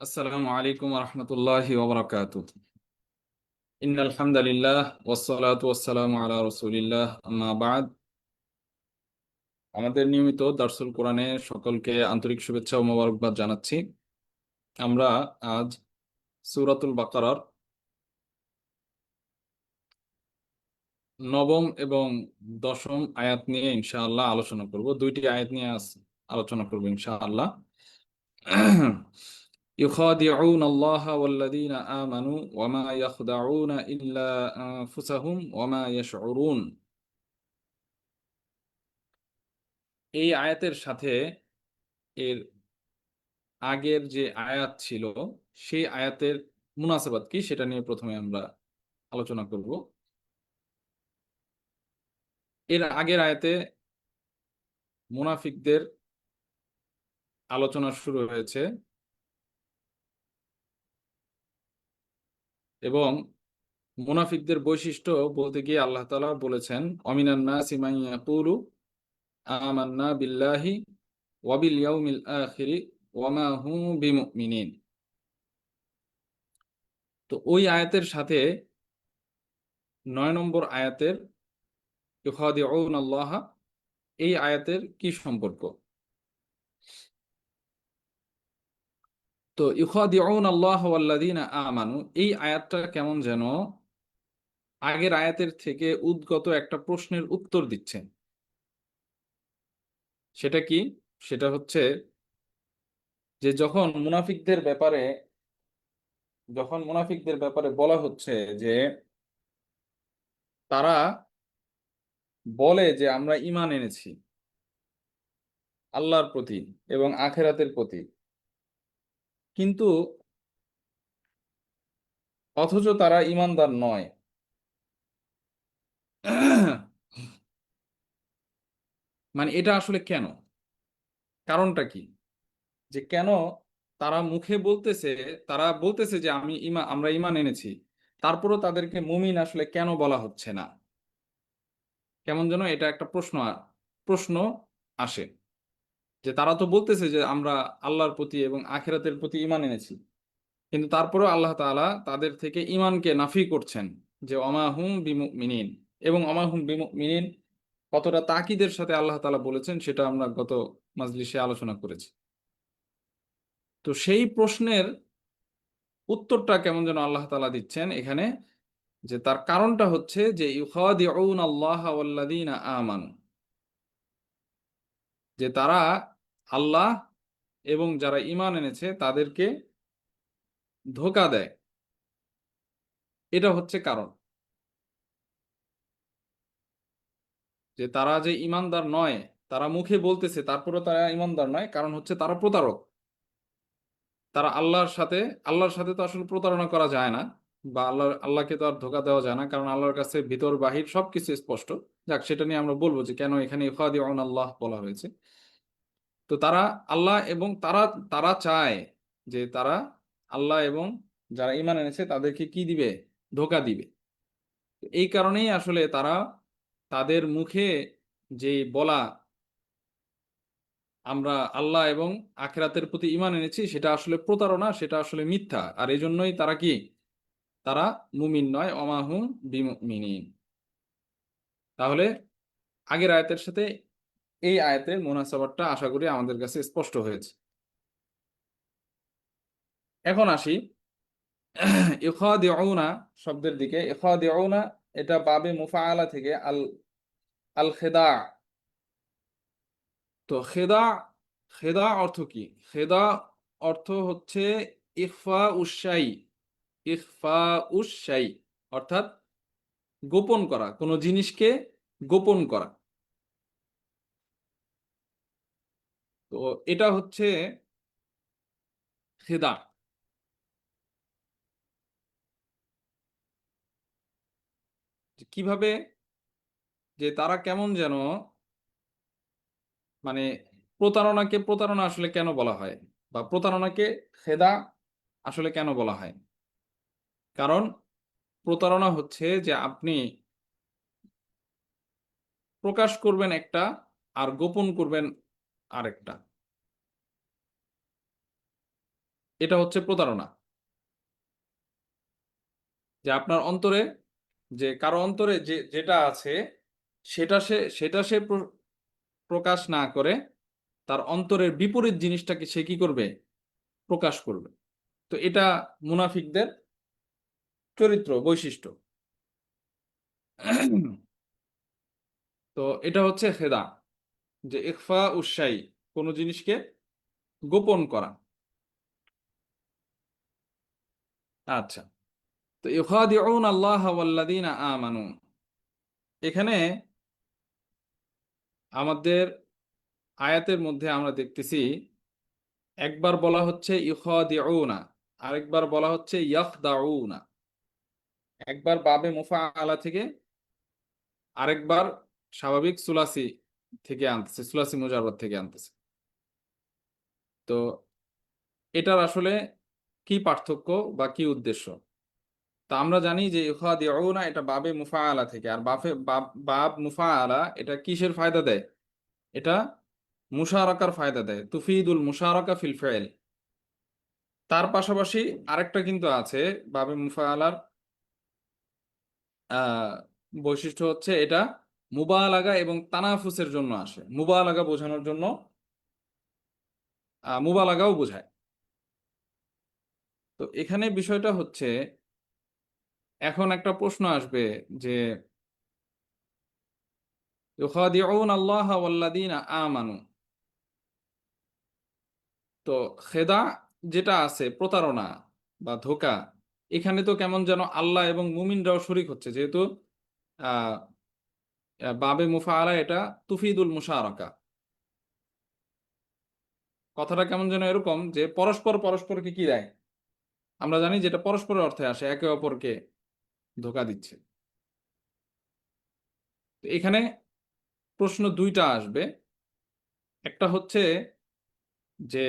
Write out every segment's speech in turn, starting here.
আসসালামু আলাইকুম ওয়া রাহমাতুল্লাহি ওয়া বারাকাতুহু। ইন্নাল হামদালিল্লাহ ওয়াস সালাতু ওয়াস সালামু আলা রাসূলিল্লাহ, আম্মা বা'দ। আমাদের নিয়মিত দারসুল কোরআনে সকলকে আন্তরিক শুভেচ্ছা ও মোবারকবাদ জানাচ্ছি। আমরা আজ সূরাতুল বাকারার নবম এবং দশম আয়াত নিয়ে ইনশাআল্লাহ আলোচনা করব। দুইটি আয়াত নিয়ে আলোচনা করব ইনশাআল্লাহ। يخادعون الله والذين آمنوا وما يخدعون إلا أنفسهم وما يشعرون। এই আয়াতের সাথে এর আগের যে আয়াত ছিল সেই আয়াতের মুনাসাবাত কি সেটা নিয়ে প্রথমে আমরা আলোচনা করব। এর আগের আয়াতে মুনাফিকদের আলোচনা শুরু হয়েছে এবং মুনাফিকদের বৈশিষ্ট্য বলতে গিয়ে আল্লাহ তাআলা বলেছেন, অমিনান নাসি মান ইয়াকুলু আমান্না বিল্লাহি ওয়া বিল ইয়াউমিল আখিরি ওয়া মা হুম বিমুমিনিন। তো ওই আয়াতের সাথে ৯ নম্বর আয়াতের ইউখাদিউন আল্লাহ, এই আয়াতের কি সম্পর্ক? তো ইউখাদিউন আল্লাহ ওয়াল্লাযীনা আমানু, এই আয়াতটা কেমন যেন আগের আয়াতের থেকে উদ্গত একটা প্রশ্নের উত্তর দিচ্ছে। সেটা কি? সেটা হচ্ছে যে যখন মুনাফিকদের ব্যাপারে বলা হচ্ছে যে তারা বলে যে আমরা ঈমান এনেছি আল্লাহর প্রতি এবং আখিরাতের প্রতি, কিন্তু অথচ তারা ঈমানদার নয়। মানে এটা আসলে কেন? কারণটা কি? যে কেন তারা মুখে বলতেছে, তারা বলতেছে যে আমরা ঈমান এনেছি, তারপরও তাদেরকে মুমিন আসলে কেন বলা হচ্ছে না? কেমন যেন এটা একটা প্রশ্ন আসে, যে তারা তো বলতেছে যে আমরা আল্লাহর প্রতি এবং আখিরাতের প্রতি ঈমান এনেছি, কিন্তু তারপরেও আল্লাহ তাআলা তাদের থেকে ঈমানকে নাফি করছেন, যে ওমা হুম বিমুমিনিন। এবং ওমা হুম বিমুমিনিন কতটা তাকিদের সাথে আল্লাহ তাআলা বলেছেন সেটা আমরা গত মাজলিসে আলোচনা করেছি। তো সেই প্রশ্নের উত্তরটা কেমন যেন আল্লাহ তাআলা দিচ্ছেন এখানে, যে তার কারণটা হচ্ছে যে ইউখাদিউন আল্লাহ ওয়াল্লাযীনা আমানু, যে তারা আল্লাহ এবং যারা ঈমান এনেছে তাদেরকে ধোঁকা দেয়। এটা হচ্ছে কারণ, যে তারা যে ঈমানদার নয়, তারা মুখে বলতেছে তারপরে তারা ঈমানদার নয়, কারণ হচ্ছে তারা প্রতারক। তারা আল্লাহর সাথে তো আসলে প্রতারণা করা যায় না, বা আল্লাহকে তো আর ধোঁকা দেওয়া যায় না, কারণ আল্লাহর কাছে ভিতর বাহির সবকিছু স্পষ্ট। যাক, সেটা নিয়ে আমরা বলবো যে কেন এখানে ইউখাদিউন আল্লাহ বলা হয়েছে। তো তারা আল্লাহ এবং তারা তারা চায় যে তারা আল্লাহ এবং যারা ঈমান এনেছে তাদেরকে কি দিবে? ধোঁকা দিবে। এই কারণেই আসলে তারা তাদের মুখে যে বলা আমরা আল্লাহ এবং আখিরাতের প্রতি ঈমান এনেছি, সেটা আসলে প্রতারণা, সেটা আসলে মিথ্যা। আর এই জন্যই তারা কি? তারা মুমিন নয়, ওমা হুম বিমুমিনিন। তাহলে আগের আয়াতের সাথে এই আয়াতের মুনাসাবাতটা আশা করি আমাদের কাছে স্পষ্ট হয়েছে। এখন আসি ইখাদিউনা শব্দের দিকে। ইখাদিউনা এটা বাবে মুফাআলা থেকে আল আল খেদা। তো খেদা, খেদা অর্থ কি? খেদা অর্থ হচ্ছে ইখফা উশাই। ইখফা উশাই অর্থাৎ গোপন করা, কোনো জিনিসকে গোপন করা। তো এটা হচ্ছে খেদা। কিভাবে? যে তারা কেমন যেন, মানে প্রতারণাকে প্রতারণা আসলে কেন বলা হয়, বা প্রতারণাকে খেদা আসলে কেন বলা হয়? কারণ প্রতারণা হচ্ছে যে আপনি প্রকাশ করবেন একটা আর গোপন করবেন আরেকটা। এটা হচ্ছে প্রতারণা। যে আপনার অন্তরে, যে কারো অন্তরে যেটা আছে সেটা সে প্রকাশ না করে তার অন্তরের বিপরীত জিনিসটাকে সে কি করবে, প্রকাশ করবে। তো এটা মুনাফিকদের চরিত্র বৈশিষ্ট্য। তো এটা হচ্ছে খেদা, যে ইখফা উসাই, কোনো জিনিসকে গোপন করা। আচ্ছা, তো ইউখাদিউন আল্লাহ ওয়াল্লাযীনা আমানু, এখানে আমাদের আয়াতের মধ্যে আমরা দেখতেছি একবার বলা হচ্ছে ইউখাদিউনা, আরেকবার বলা হচ্ছে ইয়াখদাউনা। একবার বাবে মুফাআলা থেকে, আরেকবার স্বাভাবিক সুলাসি থেকে আনতেছে, সুলাসি মুজাররদ থেকে আনতেছে। তো এটার আসলে কি পার্থক্য বা কি উদ্দেশ্য? তা আমরা জানি যে ইউখাদিউনা এটা বাবে মুফাআলা থেকে, আর বাব মুফাআলা এটা কিসের ফায়দা দেয়? এটা মুশারাকার ফায়দা দেয়, তুফিদুল মুশারাকা ফিল ফাইল। তার পাশাপাশি আরেকটা কিন্তু আছে বাবে মুফাআলার আহ বৈশিষ্ট্য হচ্ছে এটা মুবালাগা এবং তানাফুসের জন্য আসে, মুবালাগা বোঝানোর জন্য মুবালাগাও বোঝায়। তো এখানে বিষয়টা হচ্ছে, এখন একটা প্রশ্ন আসবে যে ইউখাদিউন আল্লাহ ওয়াল্লাযীনা আমানু, তো খেদা যেটা আছে, প্রতারণা বা ধোঁকা, এখানে তো কেমন যেন আল্লাহ এবং মুমিনরাও শরীক হচ্ছে, যেহেতু আহ বাবে মুফাআলা এটা তুফিদুল মুশারাকা। কথাটা কেমন যেন এরকম যে পরস্পর পরস্পরকে কি দেয়, আমরা জানি যেটা পরস্পরের অর্থে আসে, একে অপরকে ধোঁকা দিচ্ছে। তো এখানে প্রশ্ন দুইটা আসবে। একটা হচ্ছে যে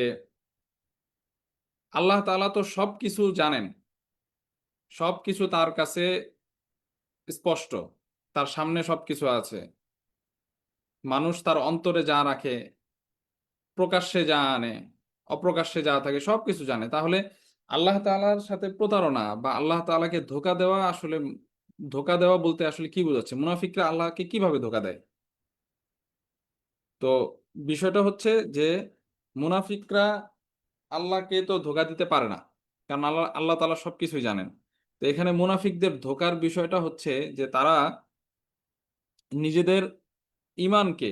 আল্লাহ তাআলা তো সবকিছু জানেন, সবকিছু তার কাছে স্পষ্ট, তার সামনে সবকিছু আছে। মানুষ তার অন্তরে যা রাখে, প্রকাশ্যে যা আনে, অপ্রকাশ্যে যা থাকে, সবকিছু জানে। তাহলে আল্লাহ তাআলার সাথে প্রতারণা বা আল্লাহ তাআলাকে ধোঁকা দেওয়া, আসলে ধোঁকা দেওয়া বলতে আসলে কি বোঝাচ্ছে? মুনাফিকরা আল্লাহকে কিভাবে ধোঁকা দেয়? তো বিষয়টা হচ্ছে যে মুনাফিকরা আল্লাহকে তো ধোঁকা দিতে পারে না, কারণ আল্লাহ আল্লাহ তাআলা সবকিছুই জানেন। তো এখানে মুনাফিকদের ধোঁকার বিষয়টা হচ্ছে যে তারা নিজেদের ইমানকে,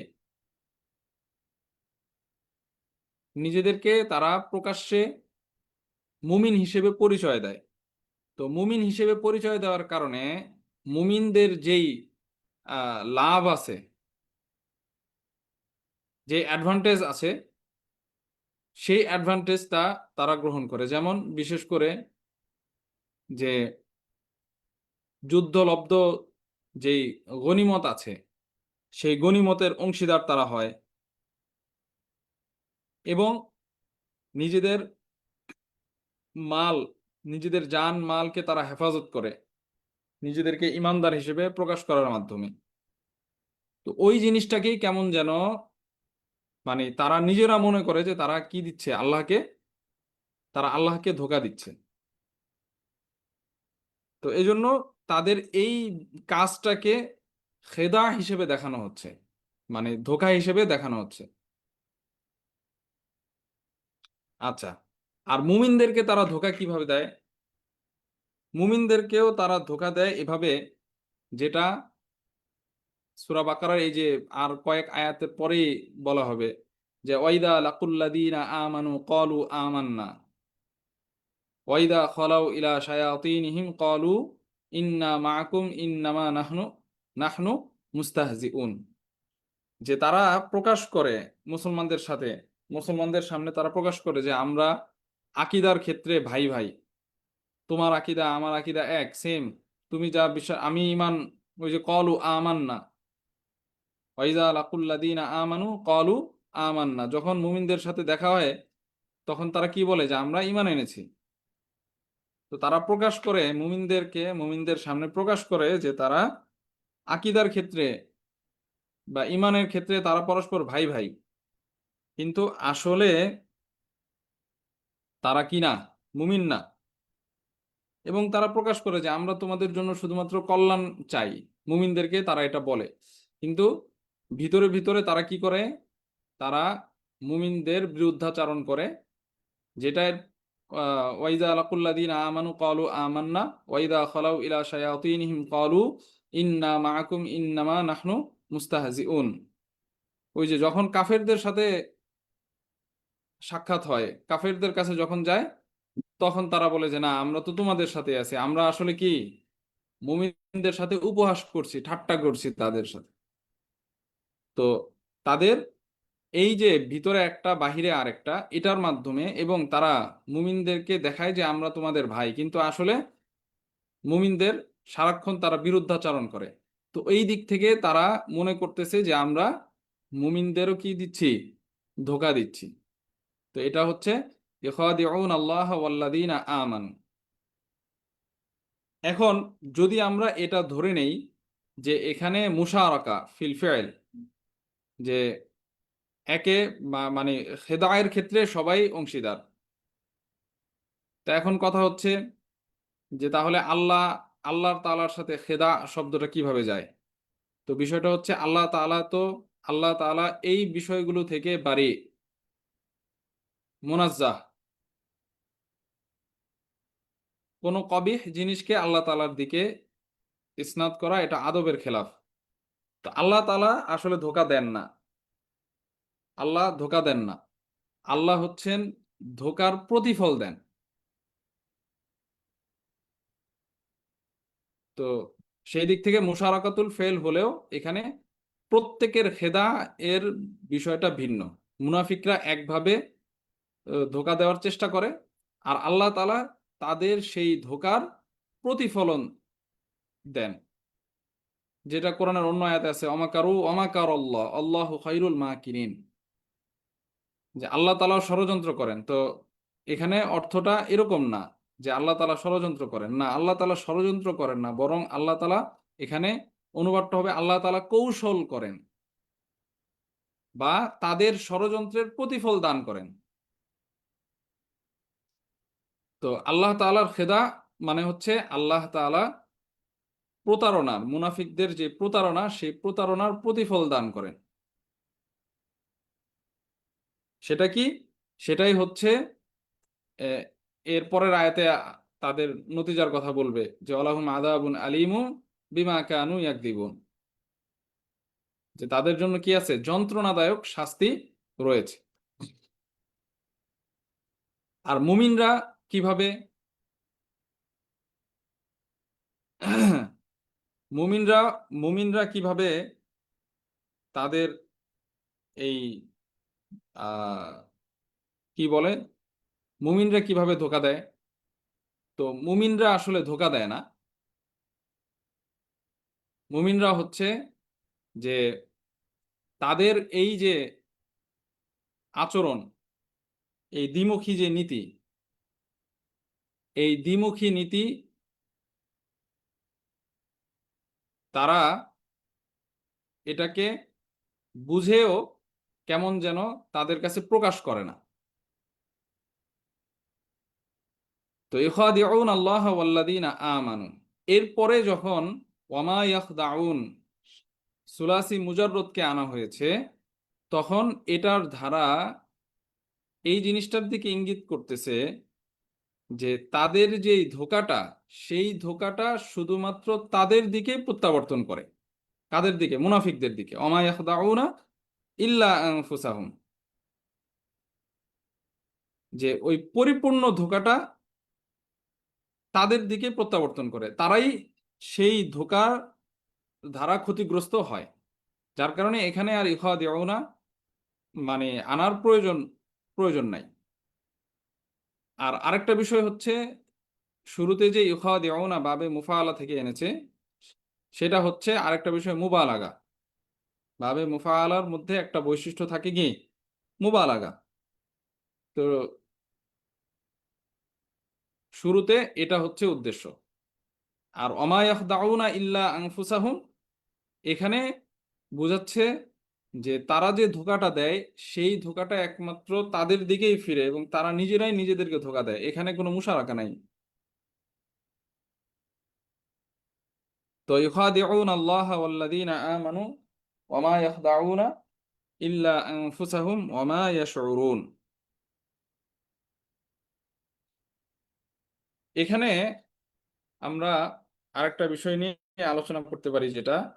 নিজেদেরকে তারা প্রকাশ্যে মুমিন হিসেবে পরিচয় দেয়। তো মুমিন হিসেবে পরিচয় দেওয়ার কারণে মুমিনদের যেই লাভ আছে, যে অ্যাডভান্টেজ আছে, সেই অ্যাডভান্টেজটা তারা গ্রহণ করে। যেমন বিশেষ করে যে যুদ্ধলব্ধ যেই গনিমত আছে, সেই গনিমতের অংশীদার তারা হয়, এবং নিজেদের মাল, নিজেদের জান মালকে তারা হেফাজত করে নিজেদেরকে ইমানদার হিসেবে প্রকাশ করার মাধ্যমে। তো ওই জিনিসটাকেই কেমন যেন, মানে তারা নিজেরা মনে করে যে তারা কি দিচ্ছে, আল্লাহকে, তারা আল্লাহকে ধোঁকা দিচ্ছে। তো এই জন্য তাদের এই কাজটাকে খেদা হিসেবে দেখানো হচ্ছে, মানে ধোঁকা হিসেবে দেখানো হচ্ছে। আচ্ছা, আর মুমিনদেরকে তারা ধোঁকা কিভাবে দেয়? মুমিনদেরকেও তারা ধোঁকা দেয় এভাবে, যেটা সূরা বাকারার এই যে আর কয়েক আয়াতের পরেই বলা হবে, যে ওয়াইদা লাকুল্লাযীনা আমানু ক্বালু আমান্না ওয়াইদা খালাউ ইলা শায়াতিনহিম ক্বালু ইন্না মাআকুম ইন্নামা নাহনু মুস্তাহজিউন। যে তারা প্রকাশ করে মুসলমানদের সাথে, মুসলমানদের সামনে তারা প্রকাশ করে যে আমরা আকীদার ক্ষেত্রে ভাই ভাই, তোমার আকীদা আমার আকীদা এক, সেম। তুমি যা বিশ্বাস, আমি ঈমান, ওই যে ক্বালু আমান্না, ওয়াইদা লাকুল্লাযীনা আমানু ক্বালু আমান্না, যখন মুমিনদের সাথে দেখা হয় তখন তারা কি বলে? যে আমরা ঈমান এনেছি। তো তারা প্রকাশ করে মুমিনদেরকে, মুমিনদের সামনে প্রকাশ করে যে তারা আকীদার ক্ষেত্রে বা ঈমানের ক্ষেত্রে তারা পরস্পর ভাই ভাই, কিন্তু আসলে তারা কি না, মুমিন না। এবং তারা প্রকাশ করে যে আমরা তোমাদের জন্য শুধুমাত্র কল্যাণ চাই, মুমিনদেরকে তারা এটা বলে। কিন্তু ভিতরে ভিতরে তারা কি করে, তারা মুমিনদের বিরুদ্ধাচারণ করে, যেটার ওয়াইদা লাকুল্লাযীনা আমানু ক্বালু আমান্না ওয়াইদা খালাউ ইলা শায়াতিনহিম ক্বালু ইন্না মাআকুম ইন্নামা নাহনু মুস্তাহজিউন। ওই যে যখন কাফেরদের সাথে সাক্ষাৎ হয়, কাফেরদের কাছে যখন যায়, তখন তারা বলে যে না, আমরা তো তোমাদের সাথে আছি, আমরা আসলে কি মুমিনদের সাথে উপহাস করছি, ঠাট্টা করছি তাদের সাথে। তো তাদের এই যে ভিতরে একটা বাহিরে আরেকটা, এটার মাধ্যমে, এবং তারা মুমিনদেরকে দেখায় যে আমরা তোমাদের ভাই, কিন্তু আসলে মুমিনদের সারাক্ষণ তারা বিরুদ্ধাচরণ করে। তো এই দিক থেকে তারা মনে করতেছে যে আমরা মুমিনদেরও কি দিচ্ছি, ধোঁকা দিচ্ছি। তো এটা হচ্ছে ইখাদিউন আল্লাহ ওয়াল্লাযীনা আমানু। এখন যদি আমরা এটা ধরে নেই যে এখানে মুশারাকা ফিল ফিল, যে একে মানে হেদায়ের ক্ষেত্রে সবাই অংশীদার, তা এখন কথা হচ্ছে যে তাহলে আল্লাহ তাআলার সাথে খেদা শব্দটা কিভাবে যায়। তো বিষয়টা হচ্ছে আল্লাহ তাআলা এই বিষয়গুলো থেকে বাড়ি, মুনাজ্জাহ। কোনো কবিহ জিনিসকে আল্লাহ তাআলার দিকে ইসনাদ করা এটা আদবের খেলাফ। তো আল্লাহ তাআলা আসলে ধোঁকা দেন না, আল্লাহ ধোঁকা দেন না, আল্লাহ হচ্ছেন ধোঁকার প্রতিফল দেন। তো সেই দিক থেকে মুশারাকাতুল ফেল হলেও এখানে প্রত্যেকের খেদা এর বিষয়টা ভিন্ন। মুনাফিকরা একভাবে ধোঁকা দেওয়ার চেষ্টা করে, আর আল্লাহ তাআলা তাদের সেই ধোঁকার প্রতিফলন দেন, যেটা কোরআনের অন্য আয়াতে আছে, অমাকারু অমাকার আল্লাহ আল্লাহু খায়রুল মাকিরিন, যে আল্লাহ তাআলা ষড়যন্ত্র করেন। তো এখানে অর্থটা এরকম না যে আল্লাহ তাআলা ষড়যন্ত্র করেন না, আল্লাহ তাআলা ষড়যন্ত্র করেন না, বরং আল্লাহ তাআলা, এখানে অনুবাদটা হবে আল্লাহ তাআলা কৌশল করেন বা তাদের ষড়যন্ত্রের প্রতিফল দান করেন। তো আল্লাহ তাআলার খেদা মানে হচ্ছে আল্লাহ তাআলা প্রতারণার, মুনাফিকদের যে প্রতারণা, সেই প্রতারণার প্রতিফল দান করেন। সেটা কি? সেটাই হচ্ছে আহ, এর পরের আয়াতে তাদের নতিজার কথা বলবে যে ওয়ালাহুম আযাবুন আলীমু বিমা কানু ইয়াকযিবুন, যে তাদের জন্য কি আছে, যন্ত্রণাদায়ক শাস্তি রয়েছে। আর মুমিনরা কিভাবে মুমিনরা মুমিনরা কিভাবে তাদের এই আহ কি বলে, মুমিনরা কিভাবে ধোঁকা দেয়। তো মুমিনরা আসলে ধোঁকা দেয় না। মুমিনরা হচ্ছে যে তাদের এই যে আচরণ, এই দ্বিমুখী যে নীতি, এই দ্বিমুখী নীতি তারা এটাকে বুঝেও কেমন যেন তাদের কাছে প্রকাশ করে না। তো ইখাদিউন আল্লাহ ওয়াল্লাযীনা আমানু, এরপরে যখন ওয়ামা ইয়াখদাউন সুলাসি মুজাররদকে আনা হয়েছে, তখন এটার ধারা এই জিনিসটার দিকে ইঙ্গিত করতেছে যে তাদের যেই ধোঁকাটা, সেই ধোঁকাটা শুধুমাত্র তাদের দিকে প্রত্যাবর্তন করে। কাদের দিকে? মুনাফিকদের দিকে। ওমা ইয়াখদাউনা ইল্লা আনফুসাহুম, যে ওই পরিপূর্ণ ধোঁকাটা তাদের দিকে প্রত্যাবর্তন করে, তারাই সেই ধোঁকার ধারা ক্ষতিগ্রস্ত হয়। যার কারণে এখানে আর ইখাদিউনা মানে আনার প্রয়োজন নাই। আর আরেকটা বিষয় হচ্ছে, শুরুতে যে ইখাদিউনা বাবে মুফাআলা থেকে এনেছে, সেটা হচ্ছে আরেকটা বিষয় মুবালাগা। বাবে মুফাআলার মধ্যে একটা বৈশিষ্ট্য থাকে কি, মুবালাগা। তো শুরুতে এটা হচ্ছে উদ্দেশ্য। আর ওমা ইয়াখদাউনা ইল্লা আনফুসাহুম, এখানে বোঝাচ্ছে যে তারা যে ধোঁকাটা দেয় সেই ধোঁকাটা একমাত্র তাদের দিকেই ফিরে এবং তারা নিজেরাই নিজেদেরকে ধোঁকা দেয়, এখানে কোনো মুশারাকা নাই। তো ইউখাদিউনা আল্লাহ ওয়াল্লাযীনা আমানু ওয়া মা ইয়াখদাউনা ইল্লা আনফুসাহুম ওয়া মা ইয়াশউরুন। এখানে আমরা আরেকটা বিষয় নিয়ে আলোচনা করতে পারি,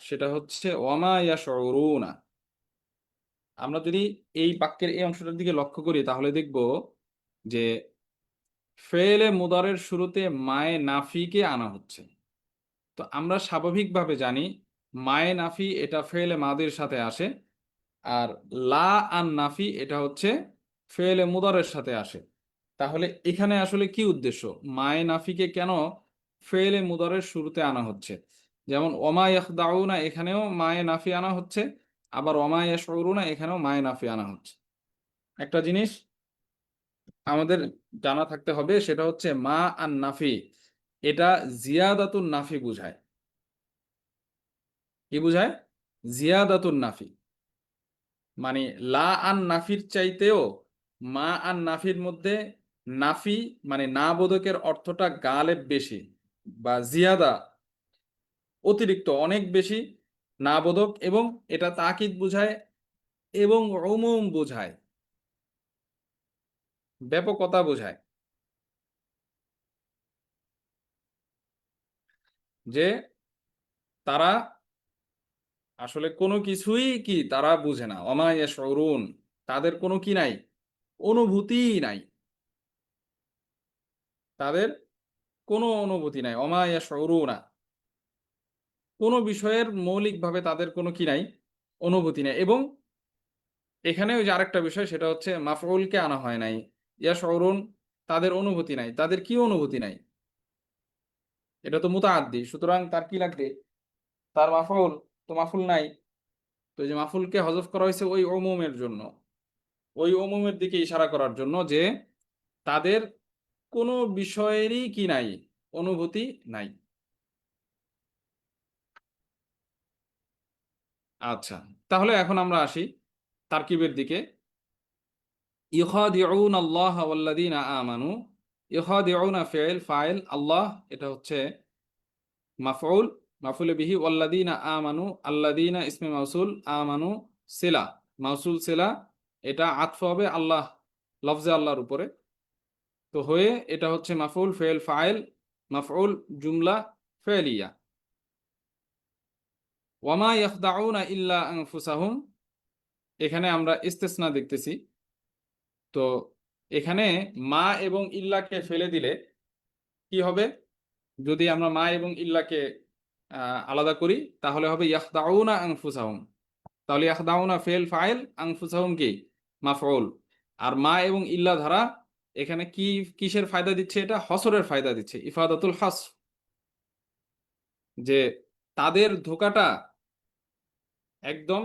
সেটা হচ্ছে ওয়া মা ইয়াশউরুনা। আমরা যদি এই বাক্যের এই অংশটার দিকে লক্ষ্য করি তাহলে দেখব যে ফেলে মুদারের শুরুতে মায়ে নাফিকে আনা হচ্ছে। তো আমরা স্বাভাবিকভাবে জানি মায়ে নাফি এটা ফেলে মাদির সাথে আসে, আর লা আন নাফি এটা হচ্ছে ফেলে মুদারের সাথে আসে। তাহলে এখানে আসলে কি উদ্দেশ্য, মায়ে নাফিকে কেন ফেলে মুদারের শুরুতে আনা হচ্ছে? যেমন ওমা ইয়াখদাউনা এখানেও মায়ে নাফি আনা হচ্ছে, আবার ওমা ইয়াশউরুনা এখানেও মায়ে নাফি আনা হচ্ছে। একটা জিনিস আমাদের জানা থাকতে হবে, সেটা হচ্ছে মা আন নাফি এটা জিয়াদাতুন নাফি বুঝায়। কি বুঝায়? জিয়াদাতুন নাফি। মানে লা আন নাফির চাইতেও মা আন নাফির মধ্যে নাফি মানে না বোধকের অর্থটা গালেব বেশি, বা জিয়াদা অতিরিক্ত অনেক বেশি না বোধক, এবং এটা তাকিদ বুঝায় এবং উমুম বুঝায়, ব্যাপকতা বোঝায়। যে তারা আসলে কোনো কিছুই কি তারা বুঝে না, ওমা ইয়াশউরুন, তাদের কোনো কি নাই, অনুভূতিই নাই, তাদের কোনো অনুভূতি নাই। ওমা ইয়াশউরুনা, কোনো বিষয়ের মৌলিকভাবে তাদের কোনো কি নাই, অনুভূতি নাই। এবং এখানে ওই যে আরেকটা বিষয়, সেটা হচ্ছে মাফউলকে আনা হয় নাই। ইয়াশউরুন তাদের অনুভূতি নাই, তাদের কি অনুভূতি নাই? এটা তো মুতাআদ্দি, সুতরাং তার কি লাগবে? তার মাফউল, তো মাফুল নাই। তো এই যে মাফুলকে হযফ করা হয়েছে ওই উমুমের জন্য, ওই উমুমের দিকে ইশারা করার জন্য যে তাদের কোনো বিষয়েরই কি নাই, অনুভূতি নাই। আচ্ছা, তাহলে এখন আমরা আসি তারকিবের দিকে। ইউখাদিউন আল্লাহ ওয়াল্লাযীনা আমানু, ইউখাদিউনা ফি'ল ফাইল, আল্লাহ এটা হচ্ছে মাফউল, মাফউল বিহি, ওয়াল্লাযীনা আমানু আল্লাযীনা ইসমে মাউসুল, আমানু সিলা, মাউসুল সিলা, এটা আতফ হবে আল্লাহ লফজে আল্লাহর উপরে। তো হয়ে এটা হচ্ছে মাফউল ফি'ল ফাইল মাফউল জুমলা ফেলিয়া। ওয়ামা ইয়াখদাউনা ইল্লা আনফুসাহুম, এখানে আমরা ইস্তেসনা দেখতেছি। তো এখানে মা এবং ইল্লাকে ফেলে দিলে কি হবে? যদি আমরা মা এবং ইল্লাকে আলাদা করি তাহলে হবে ইয়াখদাউনা আনফুসাহুম। তাহলে ইয়াখদাউনা ফেল ফাইল, আনফুসাহুম কি মাফউল। আর মা এবং ইল্লা ধারা এখানে কি কিসের ফায়দা দিচ্ছে? এটা হসরের ফায়দা দিচ্ছে, ইফাদাতুল হাসর, যে তাদের ধোঁকাটা একদম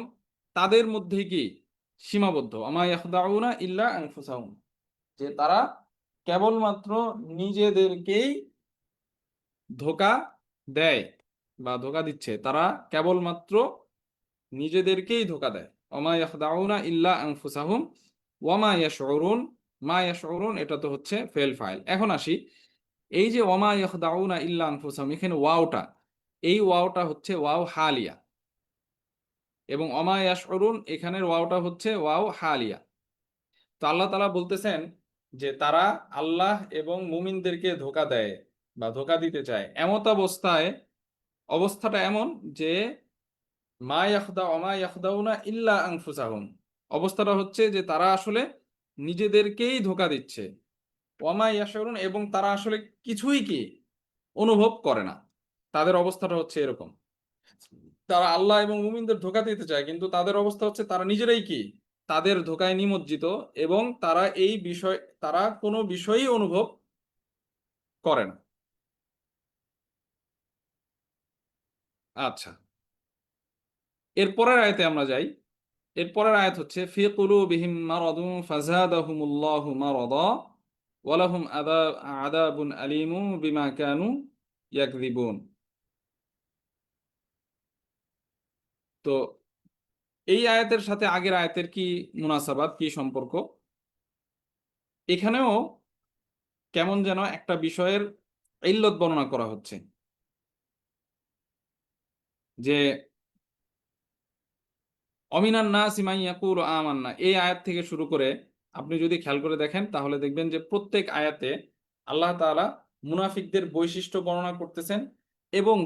তাদের মধ্যে কি সীমাবদ্ধ। আমা ইয়াখদাউনা ইল্লা আনফুসাহুম, যে তারা কেবলমাত্র নিজেদেরকেই ধোঁকা দেয় বা ধোঁকা দিচ্ছে, তারা কেবলমাত্র নিজেদেরকেই ধোঁকা দেয়। ওমা ইয়াখদাউনা ইল্লা আনফুসাহুম ওয়ামা ইয়াশউরুন, মা ইয়াশউরুন এটা তো হচ্ছে ফেল ফাইল। এখন আসি, এই যে ওমা ইয়াখদাউনা ইল্লা আনফুসাহুম, এখানে ওয়াওটা, এই ওয়াওটা হচ্ছে ওয়াও হালিয়া, এবং ওমা ইয়াশউরুন এখানের ওয়াওটা হচ্ছে ওয়াও হালিয়া। তো আল্লাহ তাআলা বলতেছেন যে তারা আল্লাহ এবং মুমিনদেরকে ধোঁকা দেয় বা ধোঁকা দিতে চায় এমত অবস্থায়, অবস্থাটা এমন যে মা ইয়াখদা ওমা ইয়াখদাউনা ইল্লা আনফুসাহুম, অবস্থাটা হচ্ছে যে তারা আসলে নিজেদেরকেই ধোঁকা দিচ্ছে। ওমা ইয়াশউরুন, এবং তারা আসলে কিছুই কি অনুভব করে না। তাদের অবস্থাটা হচ্ছে এরকম, তারা আল্লাহ এবং মুমিনদের ধোঁকা দিতে চায় কিন্তু তাদের অবস্থা হচ্ছে তারা নিজেরাই কি তাদের ধোঁকায় নিমজ্জিত, এবং তারা এই বিষয়, তারা কোনো বিষয়ই অনুভব করে না। আচ্ছা, এরপরের আয়াতে আমরা যাই। এরপরের আয়াত হচ্ছে ফি কুলুবিহিম মারাদুন ফাযাদাহুমুল্লাহু মারাদা ওয়া লাহুম আযাবুন আলীমুন বিমা কানু ইয়াকযিবুন। তো এই আয়াতের সাথে আগের আয়াতের কি মুনাসাবাত, কি সম্পর্ক? এখানেও কেমন যেন একটা বিষয়ের ইল্লত বর্ণনা করা হচ্ছে, যে অমিনান নাসি মান ইয়াকুলু আমান্না, এই আয়াত থেকে শুরু করে আপনি যদি খেয়াল করে দেখেন তাহলে দেখবেন যে প্রত্যেক আয়াতে আল্লাহ তাআলা মুনাফিকদের বৈশিষ্ট্য বর্ণনা করতেছেন এবং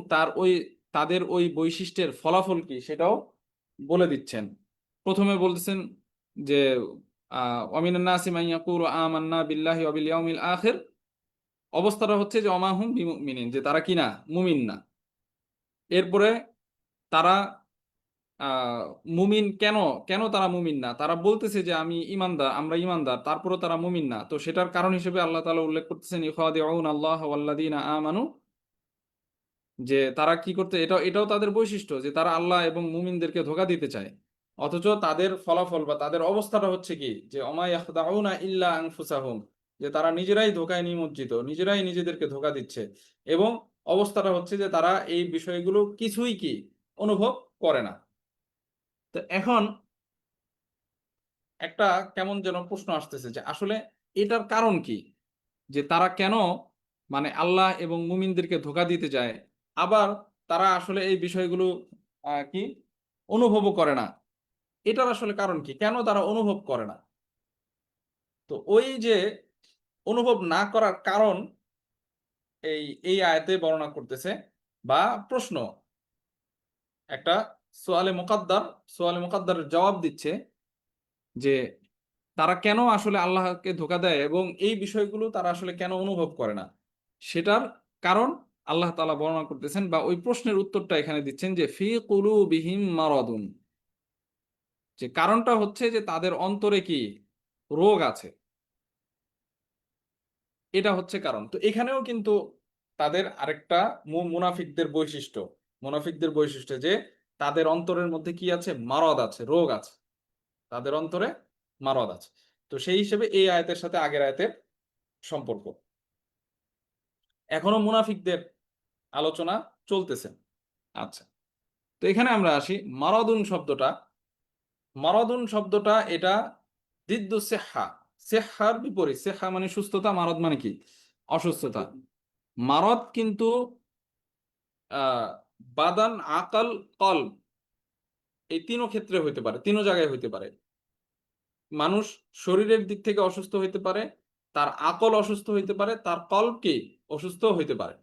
তাদের ওই বৈশিষ্ট্যের ফলাফল কি সেটাও বলে দিচ্ছেন। প্রথমে বলতেছেন যে অমিনান নাসি মান ইয়াকুলু আমান্না বিল্লাহি ওয়া বিল ইয়াউমিল আখির, অবস্থাটা হচ্ছে যে অমাহুম বিমুমিনিন, যে তারা কি না, মুমিন না। এরপরে তারা আহ মুমিন কেন, কেন তারা মুমিন না? তারা বলতেছে যে আমি ইমানদার, আমরা ইমানদার, তারপরও তারা মুমিন না। তো সেটার কারণ হিসেবে আল্লাহ তাআলা উল্লেখ করতেছেন ইখাদিউন আল্লাহ ওয়াল্লাযীনা আমানু, যে তারা কি করতে, এটাও তাদের বৈশিষ্ট্য যে তারা আল্লাহ এবং মুমিনদেরকে ধোঁকা দিতে চায়। অথচ তাদের ফলাফল বা তাদের অবস্থাটা হচ্ছে কি, যে অমা ইয়াখদাউনা ইল্লা আনফুসাহুম, যে তারা নিজেরাই ধোঁকায় নিমজ্জিত, নিজেরাই নিজেদেরকে ধোঁকা দিচ্ছে। এবং অবস্থাটা হচ্ছে যে তারা এই বিষয়গুলো কিছুই কি অনুভব করে না। তো এখন একটা কেমন যেন প্রশ্ন আসতেছে যে আসলে এটার কারণ কি, যে তারা কেন মানে আল্লাহ এবং মুমিনদেরকে ধোঁকা দিতে যায়, আবার তারা আসলে এই বিষয়গুলো কি অনুভবও করে না। এটার আসলে কারণ কি, কেন তারা অনুভব করে না? তো ওই যে অনুভব না করার কারণ এই এই আয়াতে বর্ণনা করতেছে, বা প্রশ্ন, একটা সোয়ালে মুকাদ্দারের জবাব দিচ্ছে, যে তারা কেন আসলে আল্লাহকে ধোঁকা দেয় এবং এই বিষয়গুলো তারা আসলে কেন অনুভব করে না, সেটার কারণ আল্লাহ তাআলা বর্ণনা করতেছেন, বা ওই প্রশ্নের উত্তরটা এখানে দিচ্ছেন, যে ফি কুলুবিহিম মারাদুন, যে কারণটা হচ্ছে যে তাদের অন্তরে কি রোগ আছে, এটা হচ্ছে কারণ। তো এখানেও কিন্তু তাদের আরেকটা মুনাফিকদের বৈশিষ্ট্য, মুনাফিকদের বৈশিষ্ট্য যে তাদের অন্তরের মধ্যে কি আছে, মারদ আছে, রোগ আছে, তাদের অন্তরে মারদ আছে। তো সেই হিসেবে এই আয়াতের সাথে আগের আয়াতের সম্পর্ক। এখনো মুনাফিকদের আলোচনা চলতেছে। আচ্ছা, তো এখানে আমরা আসি। মারাদুন শব্দটা, মারাদুন শব্দটা এটা দিদ্দু সেহা, সেহার বিপরীত। সেহা মানে সুস্থতা, মারদ মানে কি, অসুস্থতা। মারদ কিন্তু আহ বাদান, আকাল, কলব, এই তিনও ক্ষেত্রে হইতে পারে, তিনও জায়গায় হইতে পারে। মানুষ শরীরের দিক থেকে অসুস্থ হইতে পারে, তার আকল অসুস্থ হইতে পারে, তার কলব কি অসুস্থ হইতে পারে।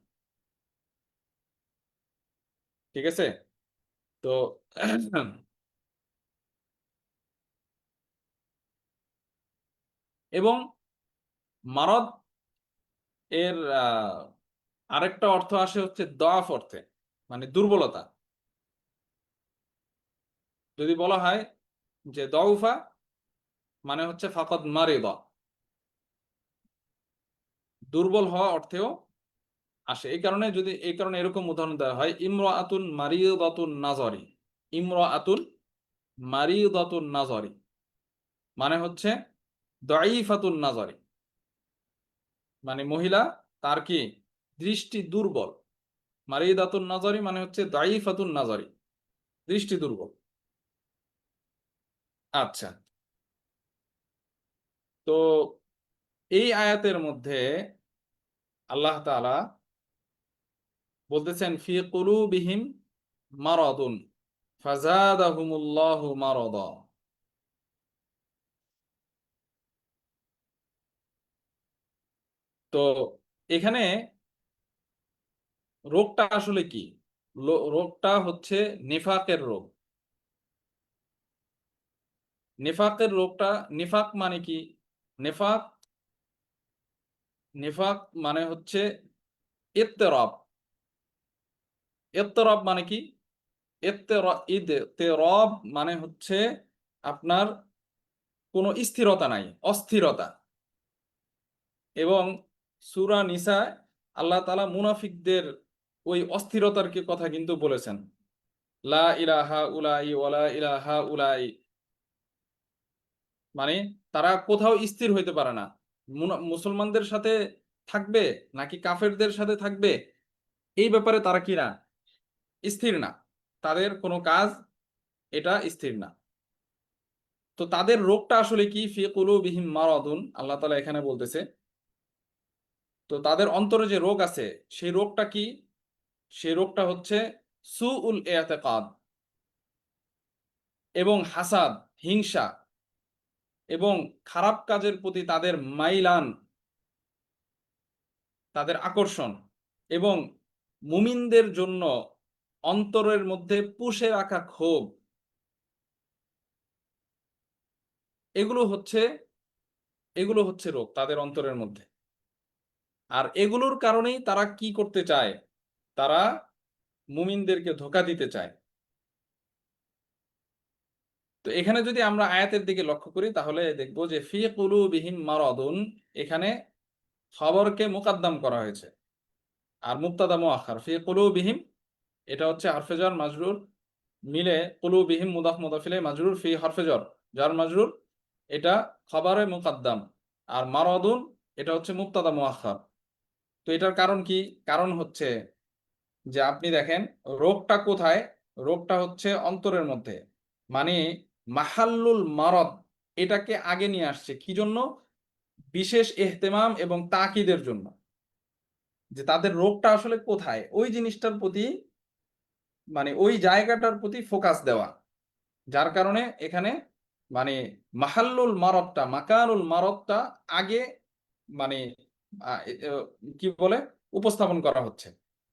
ঠিক আছে? তো এবং মারদ এর আরেকটা অর্থ আসে হচ্ছে দআফ অর্থে, মানে দুর্বলতা। যদি বলা হয় যে দউফা, মানে হচ্ছে ফাকাদ মারিদা, দুর্বল হওয়া অর্থেও আসে। এই কারণে এরকম উদাহরণ দেওয়া হয়, ইমরাআতুন মারিদাতুন নাজরি, ইমরাআতুন মারিদাতুন নাজরি মানে হচ্ছে দাঈফাতুন নাজরি, মানে মহিলা তার কি দৃষ্টি দুর্বল। মারিদাতুন নাজরি মানে হচ্ছে দাঈফাতুন নাজরি, দৃষ্টি দুর্বল। আচ্ছা, তো এই আয়াতের মধ্যে আল্লাহ তাআলা বলতেছেন ফি কুলুবিহিম মারাদুন ফাজাদাহুমুল্লাহু মারাদা। তো এখানে রোগটা আসলে কি? রোগটা হচ্ছে নিফাকের রোগ। নিফাকের রোগটা, নিফাক মানে কি? নিফাক, নিফাক মানে হচ্ছে ইত্তেরাব। ইত্তেরাব মানে কি? ইত্তেরাব মানে হচ্ছে আপনার কোনো স্থিরতা নাই, অস্থিরতা। এবং সূরা নিসা আল্লাহ তাআলা মুনাফিকদের ওই অস্থিরতার কথা কিন্তু বলেছেন, লা ইলাহা উলাই ওয়ালা ইলাহা উলাই, মানে তারা কোথাও স্থির হইতে পারে না। মুসলমানদের সাথে থাকবে নাকি কাফেরদের সাথে থাকবে, এই ব্যাপারে তারা কি না, স্থির না। তাদের কোনো কাজ এটা স্থির না। তো তাদের রোগটা আসলে কি? ফি কুলুবিহিম মারাদুন, আল্লাহ তাআলা এখানে বলতেছে। তো তাদের অন্তরে যে রোগ আছে সেই রোগটা কি? সেই রোগটা হচ্ছে সুউল ইতিকাদ, এবং হাসাদ, হিংসা, এবং খারাপ কাজের প্রতি তাদের মাইলান, তাদের আকর্ষণ, এবং মুমিনদের জন্য অন্তরের মধ্যে পুষে রাখা ক্ষোভ, এগুলো হচ্ছে এগুলো হচ্ছে রোগ তাদের অন্তরের মধ্যে। আর এগুলোর কারণেই তারা কি করতে চায়? তারা মুমিনদেরকে ধোঁকা দিতে চায়। তো এখানে যদি আমরা আয়াতের দিকে লক্ষ্য করি তাহলে দেখব যে ফি কুলুবিহিম মারাদুন, এখানে খবরকে মুকাদ্দাম করা হয়েছে আর মুবতাদা মুআখার। ফি কুলুবিহিম এটা হচ্ছে হরফে jar মাজরুর, মিলে কুলুবিহিম মুদাফ মুদাফ ইলাইহি মাজরুর, ফি হরফে jar মাজরুর, এটা খবরে মুকাদ্দাম। আর মারাদুন এটা হচ্ছে মুবতাদা মুআখার। তো এটার কারণ কি? কারণ হচ্ছে যে আপনি দেখেন রোগটা কোথায়? রোগটা হচ্ছে অন্তরের মধ্যে। মানে মাহাল্লুল মারদ, এটাকে আগে নিয়ে আসছে কি জন্য? বিশেষ এহতেমাম এবং তাকিদের জন্য, যে তাদের রোগটা আসলে কোথায় ওই জিনিসটার প্রতি, মানে ওই জায়গাটার প্রতি ফোকাস দেওয়া। যার কারণে এখানে মানে মাহাল্লুল মারদটা, মাকানুল মারদটা আগে, মানে আহ, আহ, কি বলে, উপস্থাপন করা হচ্ছে।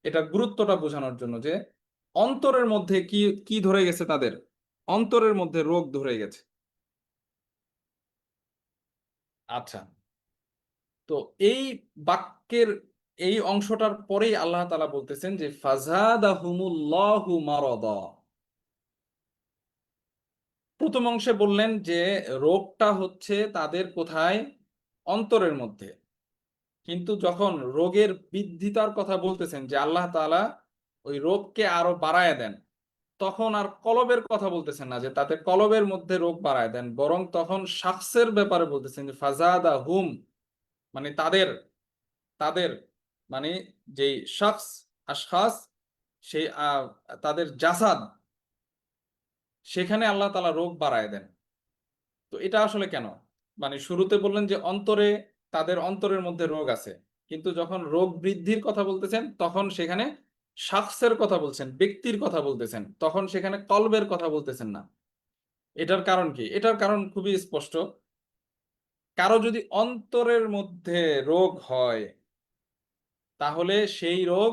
এটার গুরুত্বটা বোঝানোর জন্য যে অন্তরের মধ্যে কি কি ধরে গেছে, তাদের অন্তরের মধ্যে রোগ ধরে গেছে। আচ্ছা, তো এই বাক্যের এই অংশটার পরেই আল্লাহ তাআলা বলতেছেন যে ফাজাদাহুমুল্লাহু মারাদা। প্রথম অংশে বললেন যে রোগটা হচ্ছে তাদের কোথায়? অন্তরের মধ্যে। কিন্তু যখন রোগের বৃদ্ধিতার কথা বলতেছেন যে আল্লাহ তাআলা ওই রোগকে আরো বাড়ায় দেন, তখন আর কলবের কথা বলতেছেন না যে তাদের কলবের মধ্যে রোগ বাড়ায় দেন, বরং তখন শাখসের ব্যাপারে বলতেছেন যে ফাজাদা হুম, মানে তাদের তাদের মানে যেই শখস, আশখাস, সেই তাদের জাসাদ, সেখানে আল্লাহ তাআলা রোগ বাড়ায় দেন। তো এটা আসলে কেন? মানে শুরুতে বললেন যে অন্তরে, তাদের অন্তরের মধ্যে রোগ আছে, কিন্তু যখন রোগ বৃদ্ধির কথা বলতেছেন তখন সেখানে শাখসের কথা বলছেন, ব্যক্তির কথা বলতেছেন, তখন সেখানে কলবের কথা বলতেছেন না। এটার কারণ কি? এটার কারণ খুবই স্পষ্ট। কারো যদি অন্তরের মধ্যে রোগ হয়, তাহলে সেই রোগ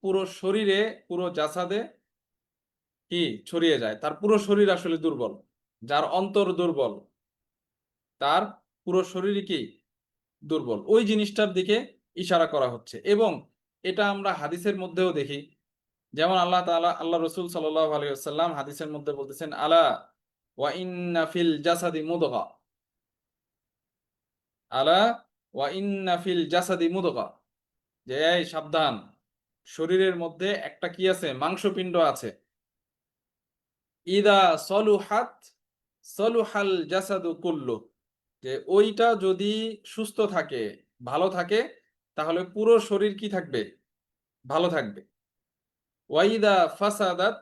পুরো শরীরে, পুরো জাসাদে কি ছড়িয়ে যায়। তার পুরো শরীর আসলে দুর্বল। যার অন্তর দুর্বল তার পুরো শরীরই কি দুর্বল। ওই জিনিসটার দিকে ইশারা করা হচ্ছে। এবং এটা আমরা হাদিসের মধ্যেও দেখি। যেমন আল্লাহ তাআলা, আল্লাহ রসুল সাল্লাল্লাহু আলাইহি ওয়াসাল্লাম হাদিসের মধ্যে বলতেছেন, আলা ওয়া ইন্না ফিল জাসাদি মুদগা, আলা ওয়া ইন্না ফিল জাসাদি মুদগা, যে এই সাবধান, শরীরের মধ্যে একটা কি আছে? মাংসপিণ্ড আছে। ইদা সলুহাত সলুহাল জাসাদু কুল্লু, যে ওইটা যদি সুস্থ থাকে, ভালো থাকে, তাহলে পুরো শরীর কি থাকবে? ভালো থাকবে। ওয়াইদা ফাসাদাত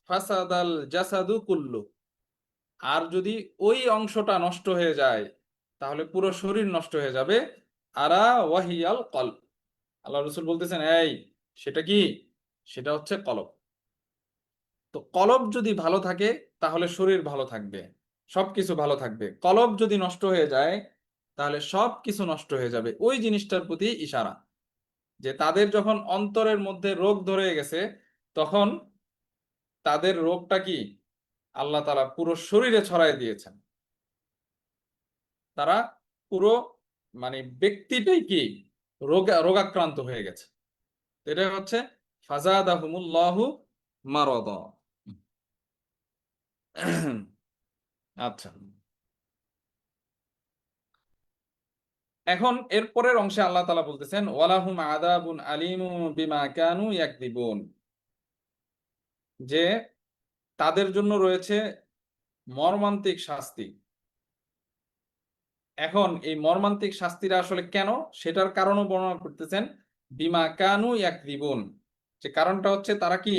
ফাসাদাল জাসাদু কুল্লু, আর যদি ওই অংশটা নষ্ট হয়ে যায় তাহলে পুরো শরীর নষ্ট হয়ে যাবে। আরা ওয়াহিয়াল কলব, আল্লাহ রসুল বলতেছেন এই সেটা কি? সেটা হচ্ছে কলব। তো কলব যদি ভালো থাকে তাহলে শরীর ভালো থাকবে, সবকিছু ভালো থাকবে। কলব যদি নষ্ট হয়ে যায় তাহলে সবকিছু নষ্ট হয়ে যাবে। ওই জিনিসটার প্রতি ইশারা, যে তাদের যখন অন্তরের মধ্যে রোগ ধরে গেছে, তখন তাদের রোগটা কি আল্লাহ তাআলা পুরো শরীরে ছড়াই দিয়েছেন। তারা পুরো, মানে ব্যক্তিটাই কি রোগাক্রান্ত হয়ে গেছে। এটা হচ্ছে ফাজাদাহুমুল্লাহু মারাদা। আচ্ছা, এখন এর পরের অংশে আল্লাহ তাআলা বলতেছেন ওয়ালাহুম আযাবুন আলীমু বিমা কানু ইয়াকদিবুন, যে তাদের জন্য রয়েছে মর্মান্তিক শাস্তি। এখন এই মর্মান্তিক শাস্তিটা আসলে কেন, সেটার কারণও বর্ণনা করতেছেন। বিমা কানু ইয়াকদিবুন, যে কারণটা হচ্ছে তারা কি?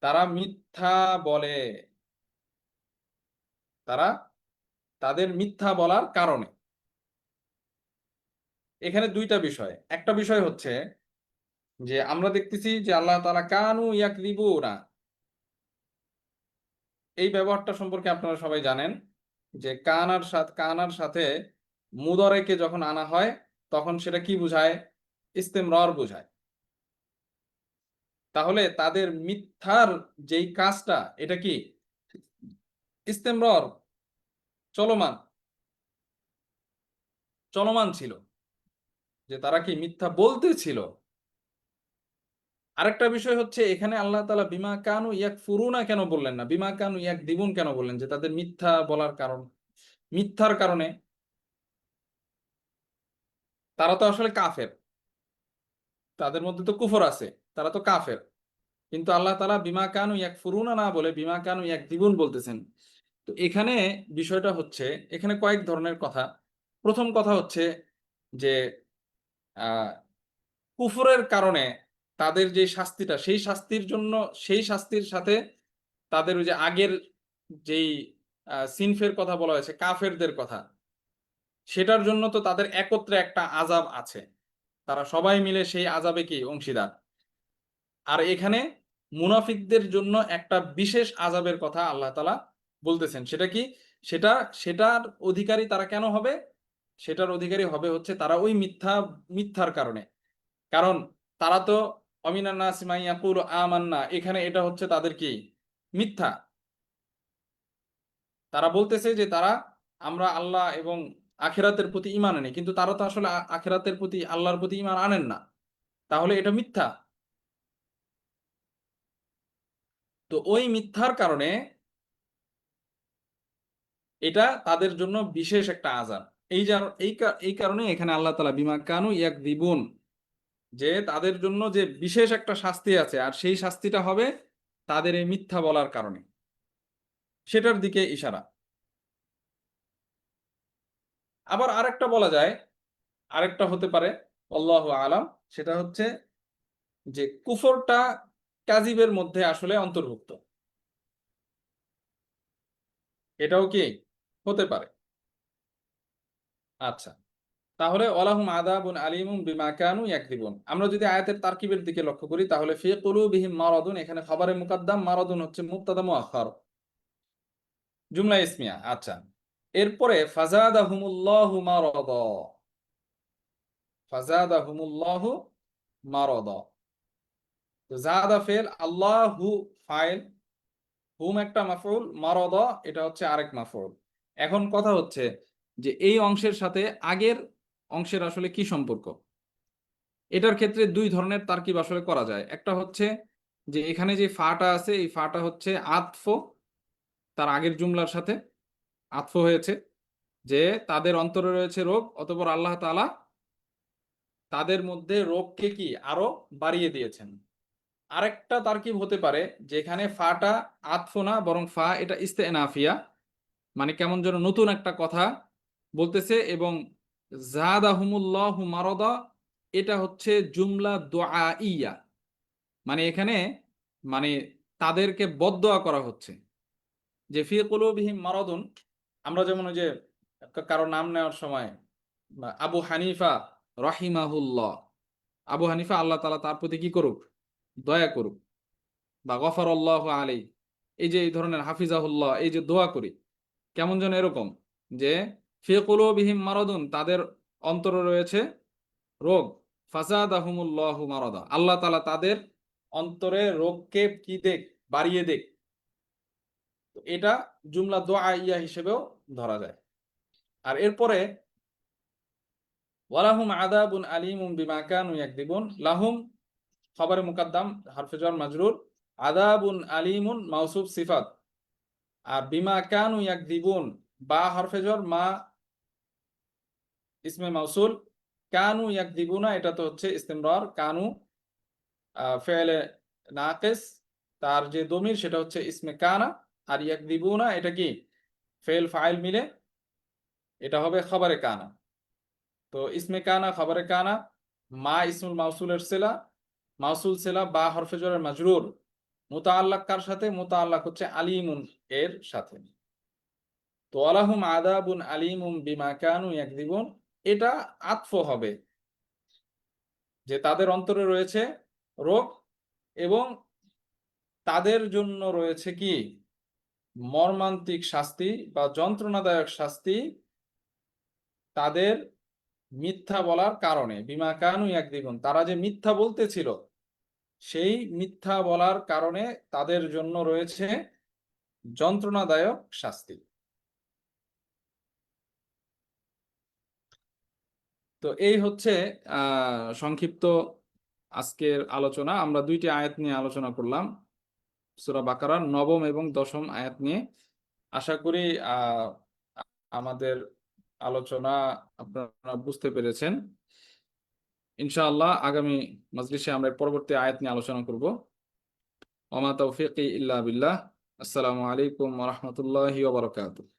তারা মিথ্যা বলে। তারা তাদের মিথ্যা বলার কারণে। এখানে দুইটা বিষয়, একটা বিষয় হচ্ছে যে আমরা দেখতেছি যে আল্লাহ তাআলা কানু ইয়াকযিবুনা, এই ব্যবহারটা সম্পর্কে আপনারা সবাই জানেন যে কানার সাথে মুদরেকে যখন আনা হয় তখন সেটা কি বোঝায়? ইস্তেমরার বোঝায়। তাহলে তাদের মিথ্যার যেই কাজটা, এটা কি ইস্তেমরার, চলমান চলমান ছিল, যে তারা কি মিথ্যা বলতেছিল। আরেকটা বিষয় হচ্ছে এখানে আল্লাহ তাআলা বিমা কানু ইয়াকফুরুনা কেন বললেন না, বিমা কানু ইয়াকদিবুন কেন বললেন? যে তাদের মিথ্যা বলার কারণ, মিথ্যার কারণে। তারা তো আসলে কাফের, তাদের মধ্যে তো কুফর আছে, তারা তো কাফের। কিন্তু আল্লাহ তাআলা বিমা কানু ইয়াকফুরুনা না বলে বিমা কানু ইয়াকদিবুন বলতেছেন। তো এখানে বিষয়টা হচ্ছে, এখানে কয়েক ধরনের কথা। প্রথম কথা হচ্ছে যে আহ কুফরের কারণে তাদের যে শাস্তিটা, সেই শাস্তির জন্য, সেই শাস্তির সাথে তাদের ওই যে আগের যেই সিনফের কথা বলা হয়েছে, কাফেরদের কথা, সেটার জন্য তো তাদের একত্রে একটা আযাব আছে, তারা সবাই মিলে সেই আযাবে কি অংশীদার। আর এখানে মুনাফিকদের জন্য একটা বিশেষ আযাবের কথা আল্লাহ তাআলা বলতেছেন। সেটা কি? সেটা সেটার অধিকারী তারা কেন হবে? সেটার অধিকারী হবে হচ্ছে তারা ওই মিথ্যার কারণে। কারণ তারা তো অমিনান নাসি মান ইয়াকুলু আমান্না, এখানে এটা হচ্ছে তাদের কি মিথ্যা। তারা বলতেছে যে তারা, আমরা আল্লাহ এবং আখিরাতের প্রতি ঈমান আনি, কিন্তু তারা তো আসলে আখিরাতের প্রতি, আল্লাহর প্রতি ঈমান আনেন না। তাহলে এটা মিথ্যা। তো ওই মিথ্যার কারণে এটা তাদের জন্য বিশেষ একটা আযাব। এই কারণে এখানে আল্লাহ তাআলা বিমা কানু ইয়াকযিবুন, যে তাদের জন্য যে বিশেষ একটা শাস্তি আছে, আর সেই শাস্তিটা হবে তাদের এই মিথ্যা বলার কারণে, সেটার দিকে ইশারা। আবার আরেকটা বলা যায়, আরেকটা হতে পারে, আল্লাহু আলাম, সেটা হচ্ছে যে কুফরটা কাযিবের মধ্যে আসলে অন্তর্ভুক্ত, এটাও কি হতে পারে। আচ্ছা, তাহলে ওয়ালাহুম আযাবুন আলীমুম বিমা কানু ইয়াকযিবুন। আমরা যদি আয়াতের তারকিবের দিকে লক্ষ্য করি তাহলে ফি কুলুবিহিম মারাদুন, এখানে খবরে মুকাদ্দাম, মারাদুন হচ্ছে মুবতাদা মুআখখার, জুমলা ইসমিয়া। আচ্ছা, এরপরে ফাজাদাহুমুল্লাহু মারাদা, ফাজাদাহুমুল্লাহু মারাদা। তো জাদা ফেল, আল্লাহু ফাইল, হুম একটা মাফউল, মারাদা এটা হচ্ছে আরেক মাফউল। এখন কথা হচ্ছে যে এই অংশের সাথে আগের অংশের আসলে কি সম্পর্ক? এটার ক্ষেত্রে দুই ধরনের তারকিব আসলে করা যায়। একটা হচ্ছে যে এখানে যে ফাটা আছে, এই ফাটা হচ্ছে আতফ, তার আগের জুমলার সাথে আতফ হয়েছে, যে তাদের অন্তরে রয়েছে রোগ, অতঃপর আল্লাহ তাআলা তাদের মধ্যে রোগকে কি আরো বাড়িয়ে দিয়েছেন। আরেকটা তারকিব হতে পারে যেখানে ফাটা আতফ না, বরং ফা এটা ইস্তেনাফিয়া, মানে কেমন যেন নতুন একটা কথা বলতেছে। এবং জাদাহুমুল্লাহু মারাদা, এটা হচ্ছে জুমলা দুআইয়া, মানে এখানে মানে তাদেরকে বদদোয়া করা হচ্ছে যে ফি কুলুবিহিম মারাদুন। আমরা যেমন ওই যে কারো নাম নেওয়ার সময় বা আবু হানিফা রাহিমাহুল্লাহ, আবু হানিফা আল্লাহ তাআলা তার প্রতি কি করুক, দয়া করুক, বা গফারাল্লাহু আলাইহি, এই যে এই ধরনের হাফিজাহুল্লাহ, এই যে দোয়া করি, কেমন যেন এরকম যে ফি কুলুবিহিম মারাদুন, তাদের অন্তরে রয়েছে রোগ, ফাজাদাহুমুল্লাহু মারাদা, আল্লাহ তাআলা তাদের অন্তরে রোগকে কি দেখ, বাড়িয়ে দেখ। তো এটা জুমলা দুআইয়া হিসেবেও ধরা যায়। আর এরপরে ওয়ালাহুম আযাবুন আলীমুম বিমা কানু ইয়াকযিবুন, লাহুম খবরে মুকাদ্দাম হরফে jar মাজরুর, আযাবুন আলীমুন মাওসুফ সিফাত, আর বিমা কানু ইয়াকযিবুন বা হরফে jar মা ইসমে মাউসুল, কানু ইয়াকযিবুনা এটা তো হচ্ছে ইস্তিমরার, কানু ফেলে নাকিস, তার যে দমির সেটা হচ্ছে ইসমে কানা, আর ইয়াকযিবুনা এটা কি ফেল ফাইল মিলে, এটা হবে খবরে কানা। তো ইসমে কানা, খবরে কানা, মা ইসমুল মাউসুলের সেলা, মাউসুল সেলা বা হরফে জরের মাজরুর, মুতাআল্লাক কার সাথে? মুতাআল্লাক হচ্ছে আলিমুন এর সাথে। তো ওয়ালাহুম আযাবুন আলীমুম বিমা কানু ইয়াকযিবুন, এটা আতফ হবে যে তাদের অন্তরে রয়েছে রোগ এবং তাদের জন্য রয়েছে কি মর্মান্তিক শাস্তি বা যন্ত্রণাদায়ক শাস্তি তাদের মিথ্যা বলার কারণে। বিমা কানু ইয়াকযিবুন, তারা যে মিথ্যা বলতেছিল সেই মিথ্যা বলার কারণে তাদের জন্য রয়েছে যন্ত্রণাদায়ক শাস্তি। তো এই হচ্ছে সংক্ষিপ্ত আজকের আলোচনা। আমরা দুইটি আয়াত নিয়ে আলোচনা করলাম, সূরা বাকারার নবম এবং দশম আয়াত নিয়ে। আশা করি আমাদের আলোচনা আপনারা বুঝতে পেরেছেন। ইনশাআল্লাহ আগামী মজলিসে আমরা এর পরবর্তী আয়াত নিয়ে আলোচনা করব। ওমা তৌফিকি ইল্লা বিল্লাহ। আসসালামু আলাইকুম ওয়া রাহমাতুল্লাহি ওয়া বারাকাতুহু।